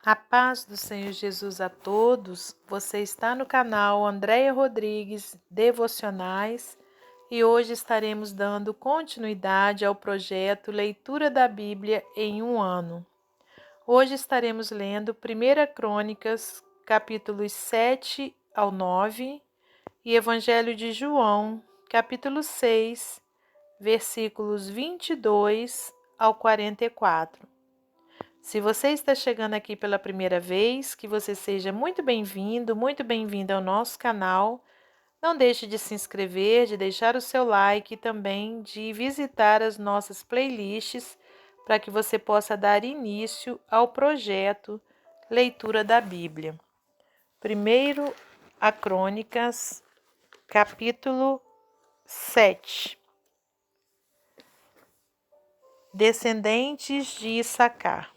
A paz do Senhor Jesus a todos. Você está no canal Andréia Rodrigues Devocionais e hoje estaremos dando continuidade ao projeto Leitura da Bíblia em um ano. Hoje estaremos lendo 1 Crônicas, capítulos 7 ao 9 e Evangelho de João, capítulo 6, versículos 22 ao 44. Se você está chegando aqui pela primeira vez, que você seja muito bem-vinda ao nosso canal. Não deixe de se inscrever, de deixar o seu like e também de visitar as nossas playlists para que você possa dar início ao projeto Leitura da Bíblia. Primeiro a Crônicas, capítulo 7. Descendentes de Issacar.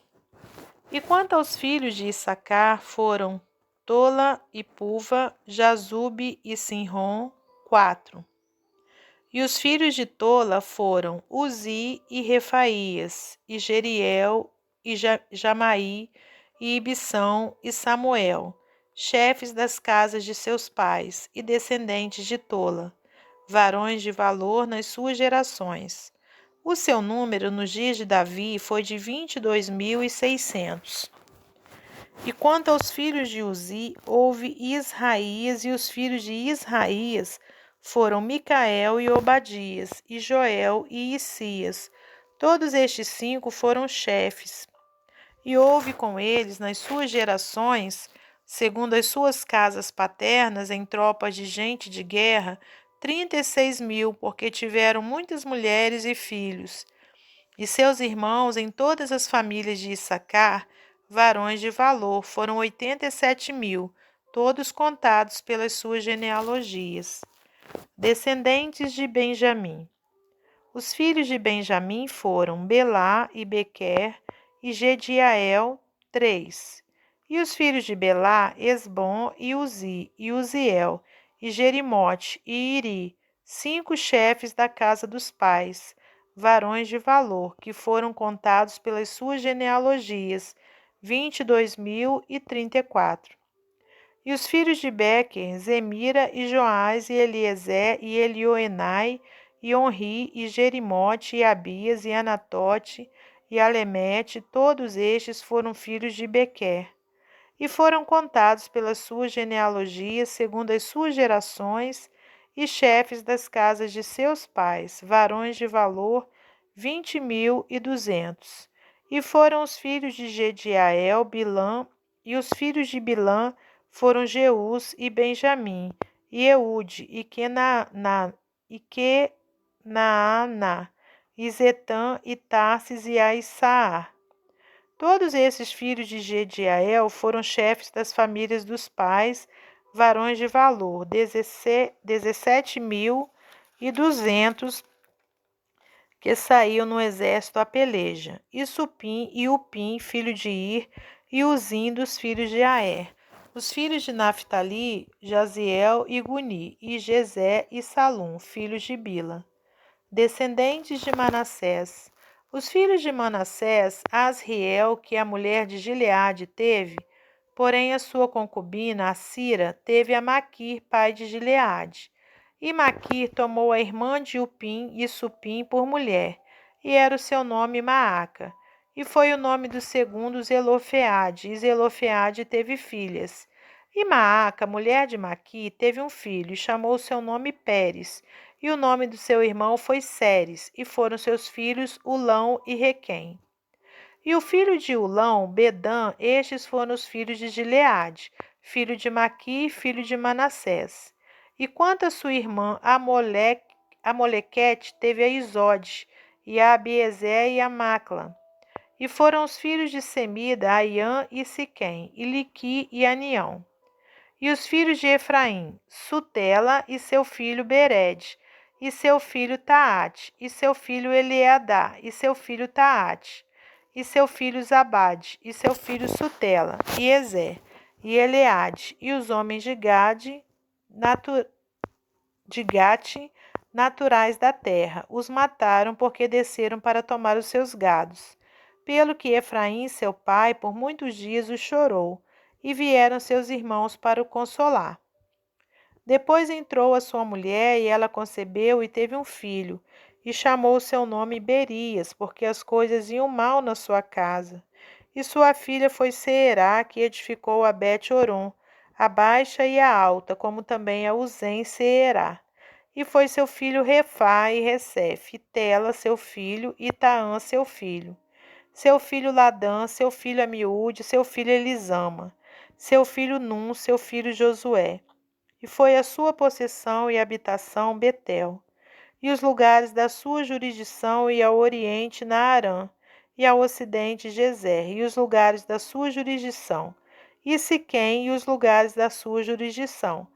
E quanto aos filhos de Issacar foram Tola e Puva, Jazube e Sinrom, 4. E os filhos de Tola foram Uzi e Refaías, e Jeriel, e Jamaí, e Ibição, e Samuel, chefes das casas de seus pais, e descendentes de Tola, varões de valor nas suas gerações. O seu número nos dias de Davi foi de 22.600. E quanto aos filhos de Uzi, houve Israías, e os filhos de Israías foram Micael e Obadias, e Joel e Isias. Todos estes 5 foram chefes. E houve com eles, nas suas gerações, segundo as suas casas paternas, em tropas de gente de guerra, 36.000, porque tiveram muitas mulheres e filhos. E seus irmãos em todas as famílias de Issacar, varões de valor, foram 87.000, todos contados pelas suas genealogias. Descendentes de Benjamim. Os filhos de Benjamim foram Belá e Bequer e Gediael, 3. E os filhos de Belá, Esbom e Uzi, e Uziel, e Jerimote e Iri, 5 chefes da casa dos pais, varões de valor, que foram contados pelas suas genealogias, 22.034. E os filhos de Bequer, Zemira e Joás e Eliezer e Elioenai e Onri e Jerimote e Abias e Anatote e Alemete, todos estes foram filhos de Bequer. E foram contados pelas suas genealogias, segundo as suas gerações, e chefes das casas de seus pais, varões de valor, 20.200. E foram os filhos de Gediael, Bilã, e os filhos de Bilã foram Jeus e Benjamim, e Eude, e Kenaana, e Zetã, e Tarsis, e Aissaar. Todos esses filhos de Gediael foram chefes das famílias dos pais, varões de valor, 17.200, que saíam no exército a peleja, e Supim e Upim, filho de Ir, e Uzim dos filhos de Aer. Os filhos de Naphtali, Jaziel e Guni, e Jezé e Salum, filhos de Bila. Descendentes de Manassés. Os filhos de Manassés, Asriel, que a mulher de Gileade teve, porém a sua concubina, Assira, teve a Maquir, pai de Gileade. E Maquir tomou a irmã de Upim e Supim por mulher, e era o seu nome Maaca. E foi o nome do segundo Zelofeade, e Zelofeade teve filhas. E Maaca, mulher de Maqui, teve um filho, e chamou seu nome Pérez. E o nome do seu irmão foi Séres, e foram seus filhos Ulão e Requém. E o filho de Ulão, Bedã, estes foram os filhos de Gileade, filho de Maqui, filho de Manassés. E quanto a sua irmã Amolequete, teve a Isode, e a Abiezer e a Macla. E foram os filhos de Semida, Aiã e Siquém, e Liqui e Anião. E os filhos de Efraim, Sutela e seu filho Bered, e seu filho Taate, e seu filho Eleadá, e seu filho Taate, e seu filho Zabade, e seu filho Sutela, e Ezer, e Eleade, e os homens de Gate, naturais da terra, os mataram porque desceram para tomar os seus gados. pelo que Efraim, seu pai, por muitos dias o chorou, e vieram seus irmãos para o consolar. Depois entrou a sua mulher, e ela concebeu e teve um filho, e chamou seu nome Berias, porque as coisas iam mal na sua casa. E sua filha foi Seerá, que edificou a Bet-Horon, a baixa e a alta, como também a Uzem Seerá. E foi seu filho Refá e Resef, e Tela seu filho, e Taã seu filho. Seu filho Ladã, seu filho Amiúde, seu filho Elisama, seu filho Num, seu filho Josué. E foi a sua possessão e habitação Betel, e os lugares da sua jurisdição, e ao oriente Naarã, e ao ocidente Gezer, e os lugares da sua jurisdição, e Siquém, e os lugares da sua jurisdição,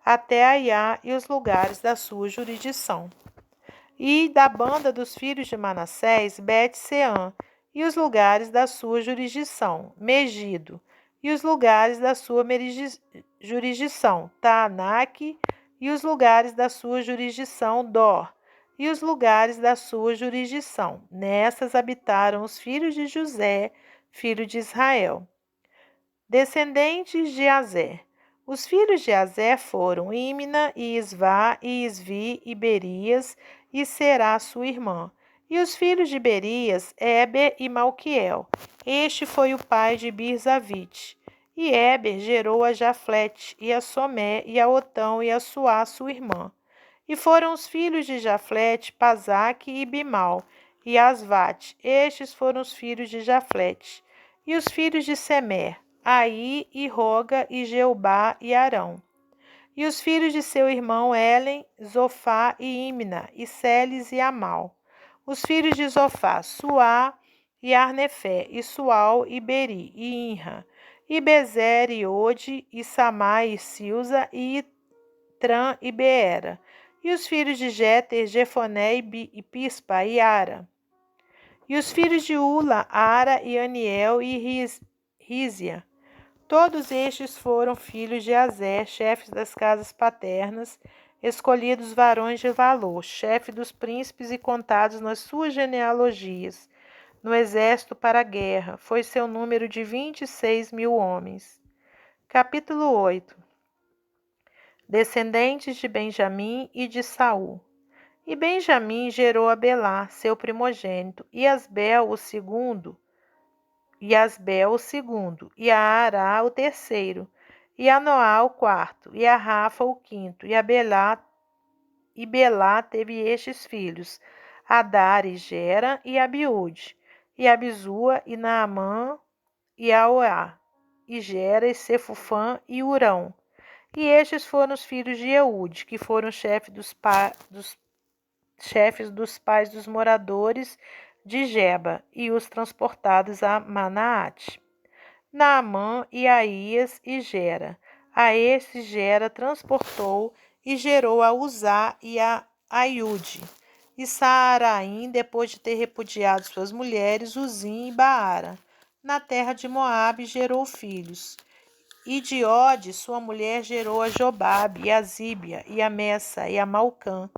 até Aiá, e os lugares da sua jurisdição. E da banda dos filhos de Manassés, Bet-Seã, e os lugares da sua jurisdição, Megido, e os lugares da sua jurisdição, Taanaque, e os lugares da sua jurisdição, Dor, e os lugares da sua jurisdição. Nessas habitaram os filhos de José, filho de Israel. Descendentes de Azer. Os filhos de Azer foram Ímina, e Isvá, e Isvi, e Berias, e Será sua irmã. E os filhos de Berias, Éber e Malquiel. Este foi o pai de Birzavite. E Éber gerou a Jaflete, e a Somé, e a Otão, e a Suá, sua irmã. E foram os filhos de Jaflete, Pazaque e Bimal, e Asvate. Estes foram os filhos de Jaflete. E os filhos de Semer, Aí e Roga e Jeubá e Arão. E os filhos de seu irmão Helen, Zofá e Imna, e Celes e Amal. Os filhos de Zofá, Suá e Arnefé, e Sual e Beri, e Inra, e Bezer e Ode, e Samá e Silza, e Itran e Beera. E os filhos de Jéter, Jefoné e Pispa e Ara. E os filhos de Ula, Ara e Aniel e Rízia. Todos estes foram filhos de Azer, chefes das casas paternas, escolhidos varões de valor, chefe dos príncipes e contados nas suas genealogias, no exército para a guerra. Foi seu número de 26.000 homens. Capítulo 8. Descendentes de Benjamim e de Saul. E Benjamim gerou a Belá, seu primogênito, e Asbel o segundo, e a Ará o terceiro, e a Noá o quarto, e a Rafa o quinto, e Belá teve estes filhos, Adar e Gera e Abiúde, e Abizua e Naamã e Aoá, e Gera e Sefufã e Urão. E estes foram os filhos de Eude, que foram chefes dos pais dos moradores de Geba, e os transportados a Manaate. Naamã e Aías e Gera. A estes Gera transportou e gerou a Uzá e a Aiude. E Saaraim, depois de ter repudiado suas mulheres, Uzim e Baara, na terra de Moabe, gerou filhos. E de Ode, sua mulher, gerou a Jobabe, e a Zíbia, e a Messa, e a Malcã,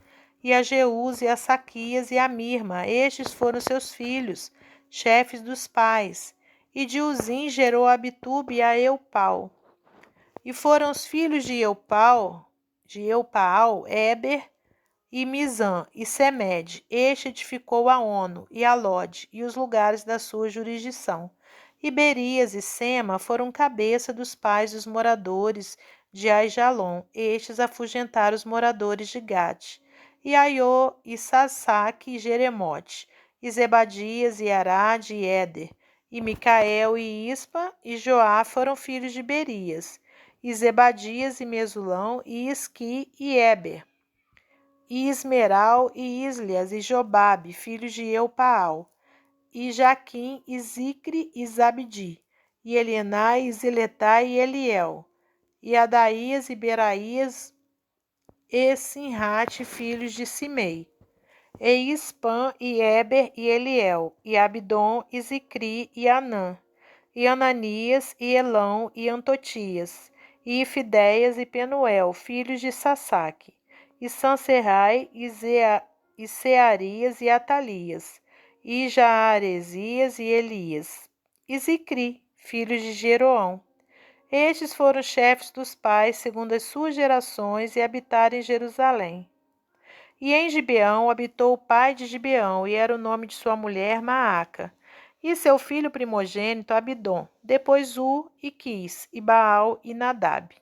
e a Jeús, e a Saquias, e a Mirma. Estes foram seus filhos, chefes dos pais. E de Uzim gerou a Abitube e a Eupal. E foram os filhos de Eupaal, Éber e Mizã e Semed. Este edificou a Ono e a Lode e os lugares da sua jurisdição. E Berias e Sema foram cabeça dos pais dos moradores de Aijalon. Estes afugentaram os moradores de Gate. E Aiô e Sasaque e Jeremote. E Zebadias e Arad e Éder. E Micael e Ispa e Joá foram filhos de Berias. E Zebadias e Mesulão e Isqui e Éber. E Ismeral e Islias e Jobabe, filhos de Eupaal. E Jaquim e Zicre e Zabdi. E Elienai e Ziletai e Eliel. E Adaías e Beraías e Sinrate, filhos de Simei. E Ispã e Éber e Eliel. E Abdon e Zicri e Anã. E Ananias e Elão e Antotias. E Ifideias e Penuel, filhos de Sasaque. E Sanserai e Searias e Atalias. e Jaaresias e Elias, e Zicri, filhos de Jeroão. Estes foram chefes dos pais, segundo as suas gerações, e habitaram em Jerusalém. E em Gibeão habitou o pai de Gibeão, e era o nome de sua mulher Maaca. E seu filho primogênito Abidom, depois e Quis, e Baal e Nadab.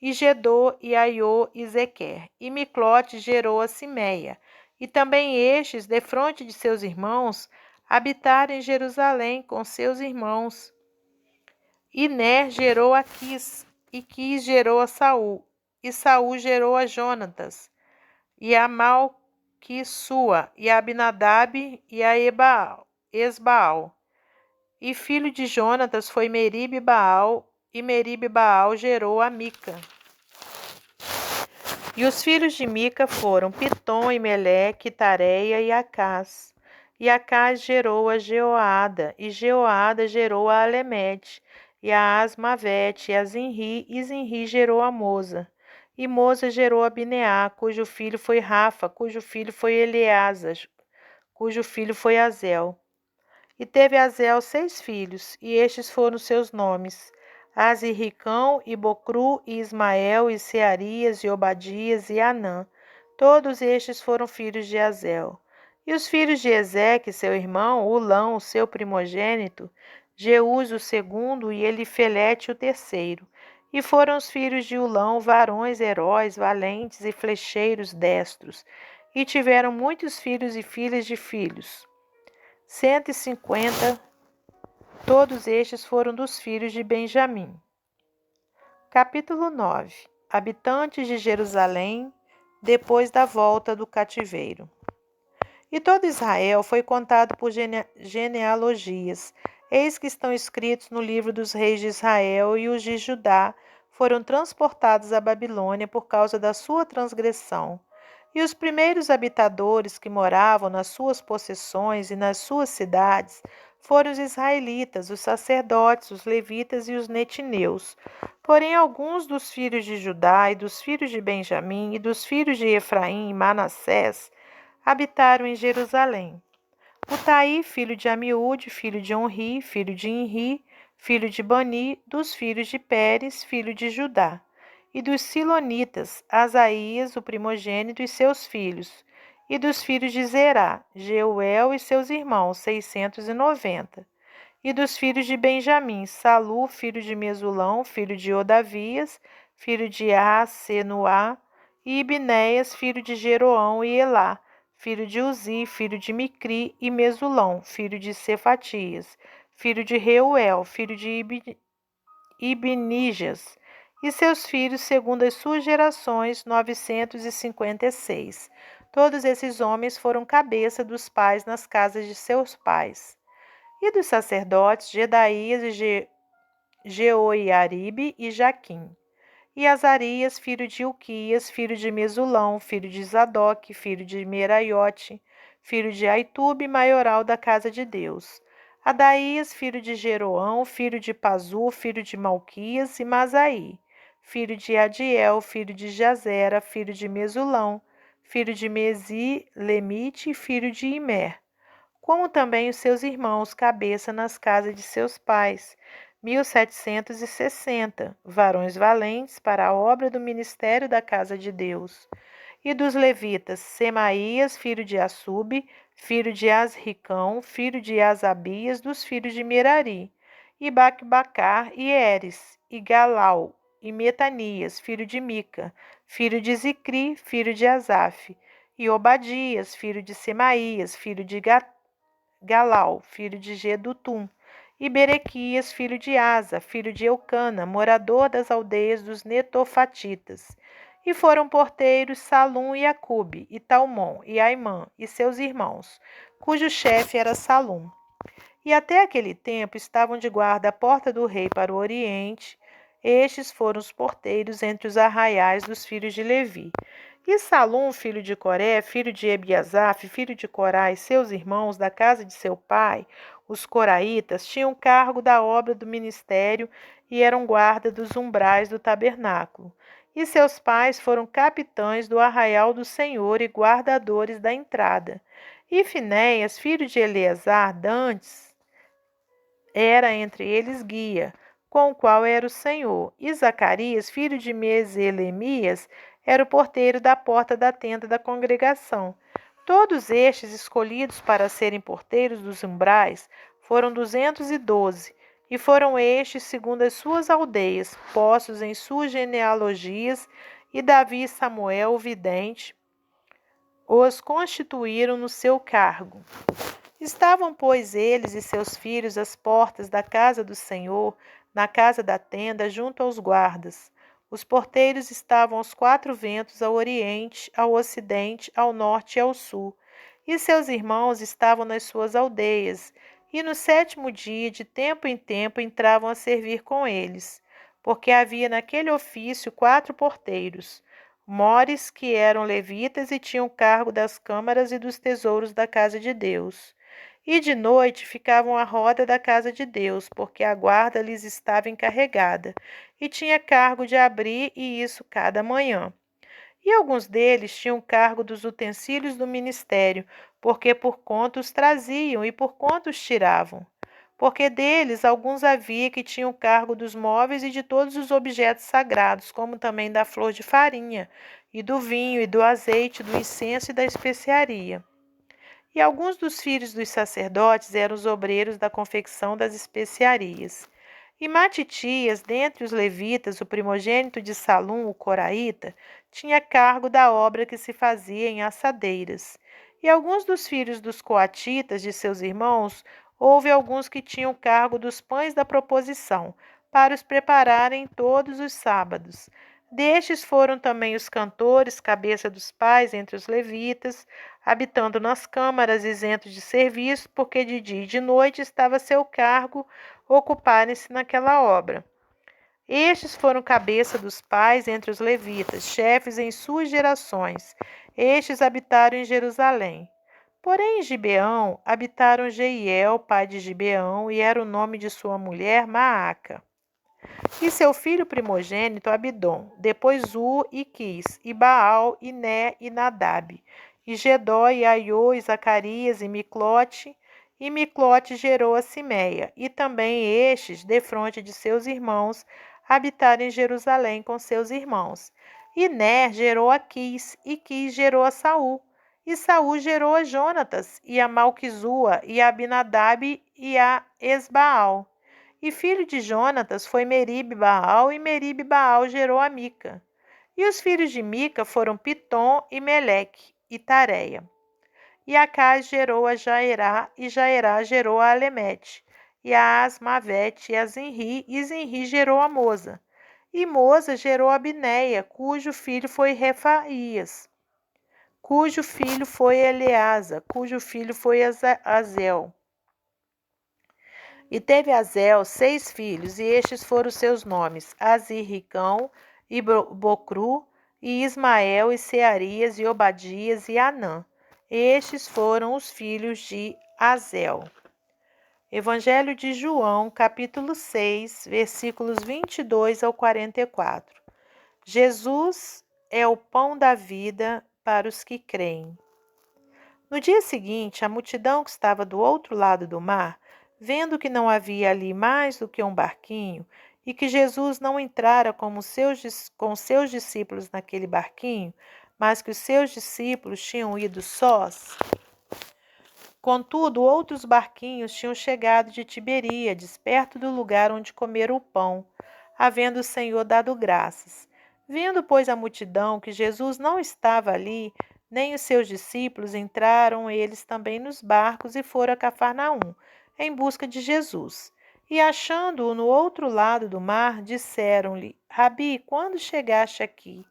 E Gedor e Aiô e Zequer. E Miclote gerou a Simeia. E também estes, defronte de seus irmãos, habitaram em Jerusalém com seus irmãos. E Ner gerou a Quis, e Quis gerou a Saul, e Saul gerou a Jonatas, e a Malquissua, e a Abinadab, e a Esbaal. E filho de Jonatas foi Meribe-Baal, e Meribe-Baal gerou a Mica. E os filhos de Mica foram Pitom, e Meleque, e Tareia e Acás. E Acás gerou a Jeoada, e Jeoada gerou a Alemete, e a Asmavete, e a Zinri, e Zinri gerou a Moza. E Moza gerou a Bineá, cujo filho foi Rafa, cujo filho foi Eleazar, cujo filho foi Azel. E teve Azel 6 filhos, e estes foram seus nomes: Azirricão, e Bocru, e Ismael, e Searias, e Obadias, e Anã. Todos estes foram filhos de Azel. E os filhos de Ezeque, seu irmão, Ulão, o seu primogênito, Jeús, o segundo, e Elifelete, o terceiro. E foram os filhos de Ulão, varões, heróis, valentes e flecheiros destros. E tiveram muitos filhos e filhas de filhos. 150, todos estes foram dos filhos de Benjamim. Capítulo 9. Habitantes de Jerusalém, depois da volta do cativeiro. E todo Israel foi contado por genealogias. Eis que estão escritos no livro dos reis de Israel, e os de Judá foram transportados à Babilônia por causa da sua transgressão. E os primeiros habitadores que moravam nas suas possessões e nas suas cidades foram os israelitas, os sacerdotes, os levitas e os netineus. Porém, alguns dos filhos de Judá e dos filhos de Benjamim e dos filhos de Efraim e Manassés habitaram em Jerusalém. Utaí, filho de Amiúde, filho de Onri, filho de Inri, filho de Bani, dos filhos de Pérez, filho de Judá. E dos Silonitas, Asaías, o primogênito, e seus filhos. E dos filhos de Zerá, Jeuel e seus irmãos, 690. E dos filhos de Benjamim, Salu, filho de Mesulão, filho de Odavias, filho de Asenuá, e Ibnéias, filho de Jeroão, e Elá, filho de Uzi, filho de Micri, e Mesulão, filho de Cefatias, filho de Reuel, filho de Ibnijas, e seus filhos, segundo as suas gerações, 956. Todos esses homens foram cabeça dos pais nas casas de seus pais. E dos sacerdotes, Jedaías e Jeoiaribe e Jaquim. E Azarias, filho de Uquias, filho de Mesulão, filho de Zadok, filho de Meraiote, filho de Aitube, maioral da casa de Deus. Adaías, filho de Jeroão, filho de Pazu, filho de Malquias, e Masaí, filho de Adiel, filho de Jazera, filho de Mesulão, filho de Mesi, Lemite, filho de Imer, como também os seus irmãos, cabeça nas casas de seus pais, 1760, varões valentes para a obra do ministério da casa de Deus. E dos levitas, Semaías, filho de Assube, filho de Asricão, filho de Asabias, dos filhos de Merari, e Bacbacar, e Eres, e Galau, e Metanias, filho de Mica, filho de Zicri, filho de Asaf, e Obadias, filho de Semaías, filho de Galau, filho de Gedutum, e Berequias, filho de Asa, filho de Eucana, morador das aldeias dos Netofatitas. E foram porteiros Salum e Acube, e Talmon, e Aimã, e seus irmãos, cujo chefe era Salum. E até aquele tempo estavam de guarda à porta do rei para o oriente. Estes foram os porteiros entre os arraiais dos filhos de Levi. E Salum, filho de Coré, filho de Ebiasaf, filho de Corá, e seus irmãos da casa de seu pai, os coraitas, tinham cargo da obra do ministério e eram guarda dos umbrais do tabernáculo. E seus pais foram capitães do arraial do Senhor e guardadores da entrada. E Finéias, filho de Eleazar, dantes, era entre eles guia, com o qual era o Senhor. E Zacarias, filho de Meselemias, era o porteiro da porta da tenda da congregação. Todos estes, escolhidos para serem porteiros dos umbrais, foram 212, e foram estes, segundo as suas aldeias, postos em suas genealogias, e Davi e Samuel, o vidente, os constituíram no seu cargo. Estavam, pois, eles e seus filhos às portas da casa do Senhor, na casa da tenda, junto aos guardas. Os porteiros estavam aos 4 ventos, ao oriente, ao ocidente, ao norte e ao sul. E seus irmãos estavam nas suas aldeias, e no 7º dia, de tempo em tempo, entravam a servir com eles, porque havia naquele ofício 4 porteiros, mores que eram levitas e tinham cargo das câmaras e dos tesouros da casa de Deus. E de noite ficavam à roda da casa de Deus, porque a guarda lhes estava encarregada, e tinha cargo de abrir e isso cada manhã. E alguns deles tinham cargo dos utensílios do ministério, porque por conta os traziam e por conta os tiravam. Porque deles alguns havia que tinham cargo dos móveis e de todos os objetos sagrados, como também da flor de farinha, e do vinho, e do azeite, do incenso e da especiaria. E alguns dos filhos dos sacerdotes eram os obreiros da confecção das especiarias. E Matitias, dentre os levitas, o primogênito de Salum, o coraíta, tinha cargo da obra que se fazia em assadeiras. E alguns dos filhos dos coatitas, de seus irmãos, houve alguns que tinham cargo dos pães da proposição, para os prepararem todos os sábados. Destes foram também os cantores, cabeça dos pais entre os levitas, habitando nas câmaras, isentos de serviço, porque de dia e de noite estava a seu cargo ocuparem-se naquela obra. Estes foram cabeça dos pais entre os levitas, chefes em suas gerações. Estes habitaram em Jerusalém. Porém, em Gibeão habitaram Jeiel, pai de Gibeão, e era o nome de sua mulher Maaca. E seu filho primogênito Abidom, depois e Quis, e Baal, e Né, e Nadab, e Gedó, e Aiô, e Zacarias, e Miclote gerou a Simeia, e também estes, defronte de seus irmãos, habitaram em Jerusalém com seus irmãos. E Ner gerou a Quis, e Quis gerou a Saul, e Saul gerou a Jonatas, e a Malquizua, e a Abinadab, e a Esbaal. E filho de Jonatas foi Meribe-Baal, e Meribe-Baal gerou a Mica. E os filhos de Mica foram Pitom, e Meleque, e Tareia. E Acaz gerou a Jaerá, e Jaerá gerou a Alemete, e a Asmavete, e a Zinri, e Zinri gerou a Moza. E Moza gerou a Bineia, cujo filho foi Refaías, cujo filho foi Eleasa, cujo filho foi Azel. E teve Azel 6 filhos, e estes foram os seus nomes: Azirricão, e Bocru, e Ismael, e Searias, e Obadias, e Anã. Estes foram os filhos de Azel. Evangelho de João, capítulo 6, versículos 22 ao 44. Jesus é o pão da vida para os que creem. No dia seguinte, a multidão que estava do outro lado do mar, vendo que não havia ali mais do que um barquinho e que Jesus não entrara com seus discípulos naquele barquinho, mas que os seus discípulos tinham ido sós. Contudo, outros barquinhos tinham chegado de Tiberíades, perto do lugar onde comeram o pão, havendo o Senhor dado graças. Vendo, pois, a multidão que Jesus não estava ali, nem os seus discípulos, entraram eles também nos barcos e foram a Cafarnaum, em busca de Jesus. E achando-o no outro lado do mar, disseram-lhe: Rabi, quando chegaste aqui?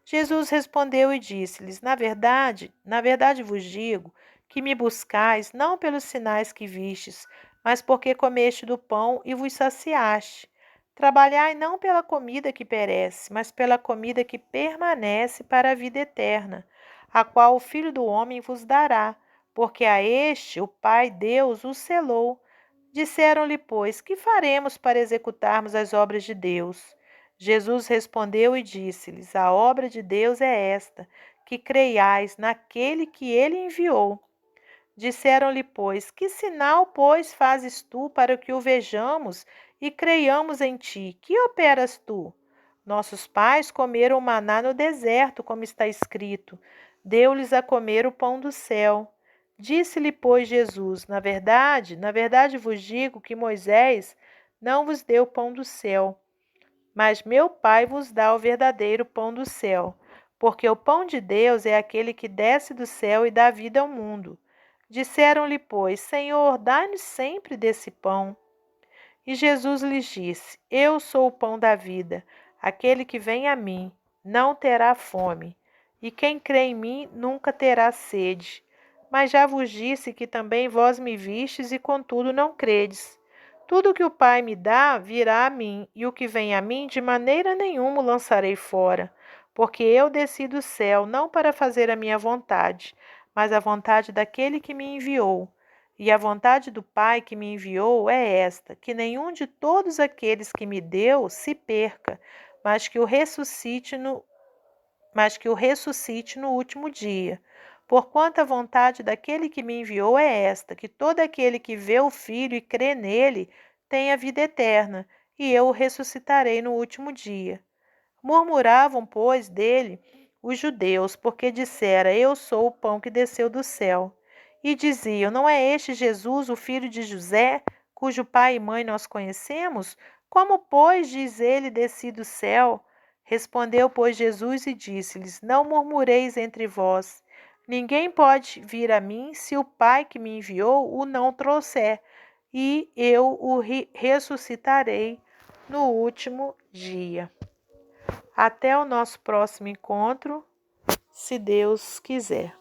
Jesus respondeu e disse-lhes: na verdade vos digo que me buscais não pelos sinais que vistes, mas porque comeste do pão e vos saciaste. Trabalhai não pela comida que perece, mas pela comida que permanece para a vida eterna, a qual o Filho do Homem vos dará, porque a este o Pai Deus o selou. Disseram-lhe, pois, que faremos para executarmos as obras de Deus? Jesus respondeu e disse-lhes: a obra de Deus é esta, que creiais naquele que ele enviou. Disseram-lhe, pois, que sinal, pois, fazes tu para que o vejamos e creiamos em ti? Que operas tu? Nossos pais comeram o maná no deserto, como está escrito. Deu-lhes a comer o pão do céu. Disse-lhe, pois, Jesus, na verdade vos digo que Moisés não vos deu pão do céu, mas meu Pai vos dá o verdadeiro pão do céu, porque o pão de Deus é aquele que desce do céu e dá vida ao mundo. Disseram-lhe, pois, Senhor, dá-nos sempre desse pão. E Jesus lhes disse, eu sou o pão da vida. Aquele que vem a mim não terá fome, e quem crê em mim nunca terá sede. Mas já vos disse que também vós me vistes e contudo não credes. Tudo que o Pai me dá virá a mim, e o que vem a mim de maneira nenhuma o lançarei fora, porque eu desci do céu não para fazer a minha vontade, mas a vontade daquele que me enviou. E a vontade do Pai que me enviou é esta, que nenhum de todos aqueles que me deu se perca, mas que o ressuscite no último dia. Porquanto a vontade daquele que me enviou é esta, que todo aquele que vê o Filho e crê nele tenha vida eterna, e eu o ressuscitarei no último dia. Murmuravam, pois, dele os judeus, porque dissera, eu sou o pão que desceu do céu. E diziam, não é este Jesus, o filho de José, cujo pai e mãe nós conhecemos? Como, pois, diz ele, desci do céu? Respondeu, pois, Jesus e disse-lhes, não murmureis entre vós. Ninguém pode vir a mim se o Pai que me enviou o não trouxer, e eu o ressuscitarei no último dia. Até o nosso próximo encontro, se Deus quiser.